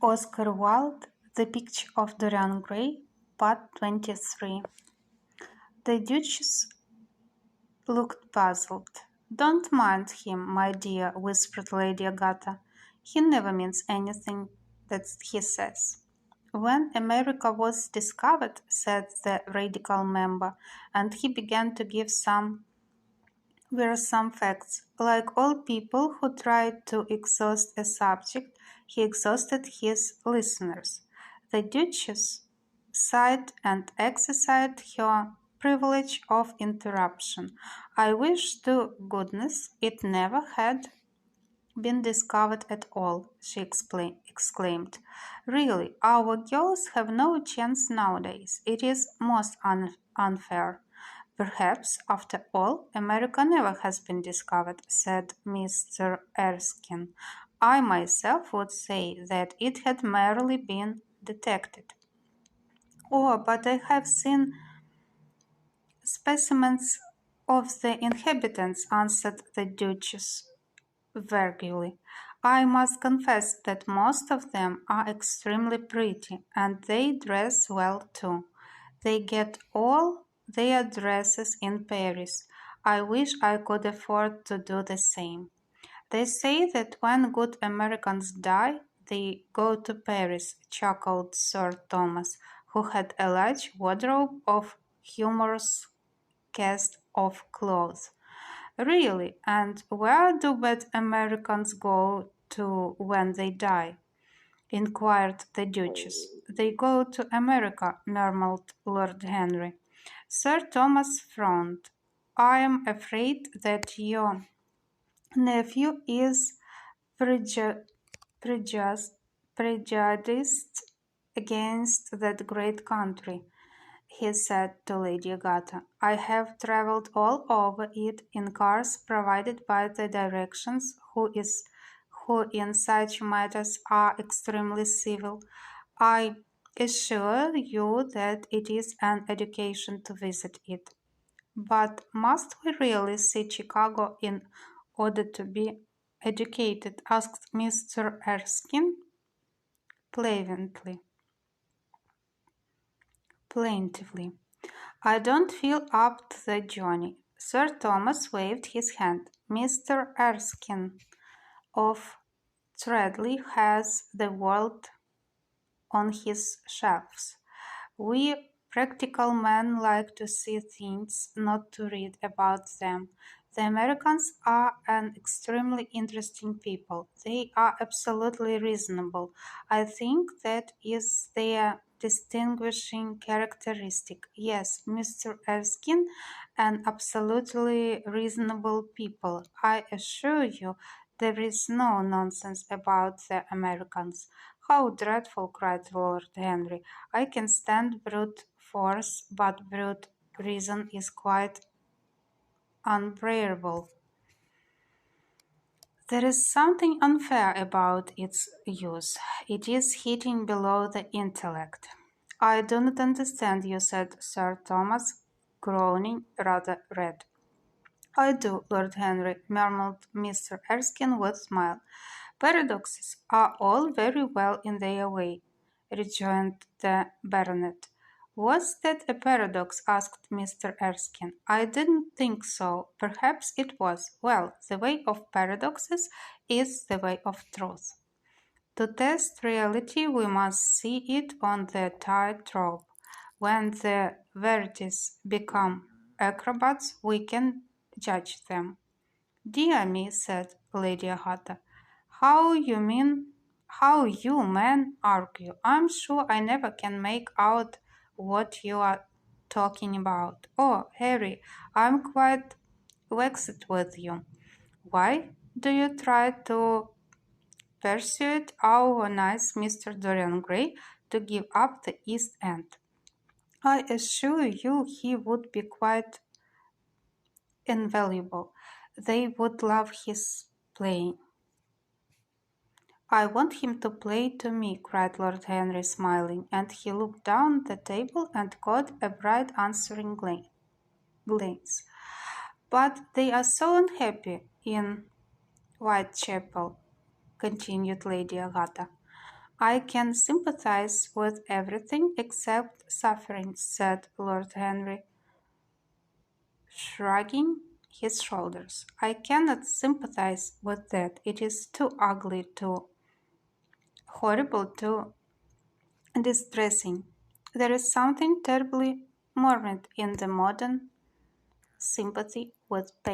Oscar Wilde, The Picture of Dorian Gray, Part 23. The Duchess looked puzzled. "Don't mind him, my dear," whispered Lady Agatha. "He never means anything that he says." "When America was discovered," said the radical member, and he began to give some facts. Like all people who tried to exhaust a subject, he exhausted his listeners. The Duchess sighed and exercised her privilege of interruption. "I wish to goodness it never had been discovered at all," she exclaimed. "Really, our girls have no chance nowadays. It is most unfair." "Perhaps, after all, America never has been discovered," said Mr. Erskine. "I myself would say that it had merely been detected." "Oh, but I have seen specimens of the inhabitants," answered the Duchess vaguely. "I must confess that most of them are extremely pretty, and they dress well too. They get all their dresses in Paris. I wish I could afford to do the same." "They say that when good Americans die, they go to Paris," chuckled Sir Thomas, who had a large wardrobe of humorous cast-off clothes. "Really? And where do bad Americans go to when they die?" inquired the Duchess. "They go to America," murmured Lord Henry. Sir Thomas frowned. "I am afraid that your nephew is prejudiced against that great country," he said to Lady Agatha. "I have travelled all over it in cars provided by the Directions, who in such matters are extremely civil. I assure you that it is an education to visit it." "But must we really see Chicago in order to be educated?" asked Mr. Erskine plaintively. "I don't feel up to the journey." Sir Thomas waved his hand. "Mr. Erskine of Treadley has the world on his shelves. We practical men like to see things, not to read about them. The Americans are an extremely interesting people. They are absolutely reasonable. I think that is their distinguishing characteristic. Yes, Mr. Erskine, an absolutely reasonable people. I assure you there is no nonsense about the Americans." "How dreadful!" cried Lord Henry. "I can stand brute force, but brute reason is quite unbearable. There is something unfair about its use. It is hitting below the intellect." "I do not understand you," said Sir Thomas, growing rather red. "I do, Lord Henry," murmured Mr. Erskine with a smile. "Paradoxes are all very well in their way," rejoined the baronet. "Was that a paradox?" asked Mr. Erskine. "I didn't think so. Perhaps it was. Well, the way of paradoxes is the way of truth. To test reality we must see it on the tightrope. When the verities become acrobats, we can judge them." "Dear me," said Lady Agatha, "how you men argue! I'm sure I never can make out what you are talking about. Oh, Harry, I'm quite vexed with you. Why do you try to persuade our nice Mr. Dorian Gray to give up the East End? I assure you he would be quite invaluable. They would love his playing." "I want him to play to me," cried Lord Henry, smiling, and he looked down the table and caught a bright answering glance. "But they are so unhappy in Whitechapel," continued Lady Agatha. I can sympathize with everything except suffering, said Lord Henry, shrugging his shoulders. I cannot sympathize with that. It is too ugly, too horrible, too distressing. There is something terribly morbid in the modern sympathy with pain.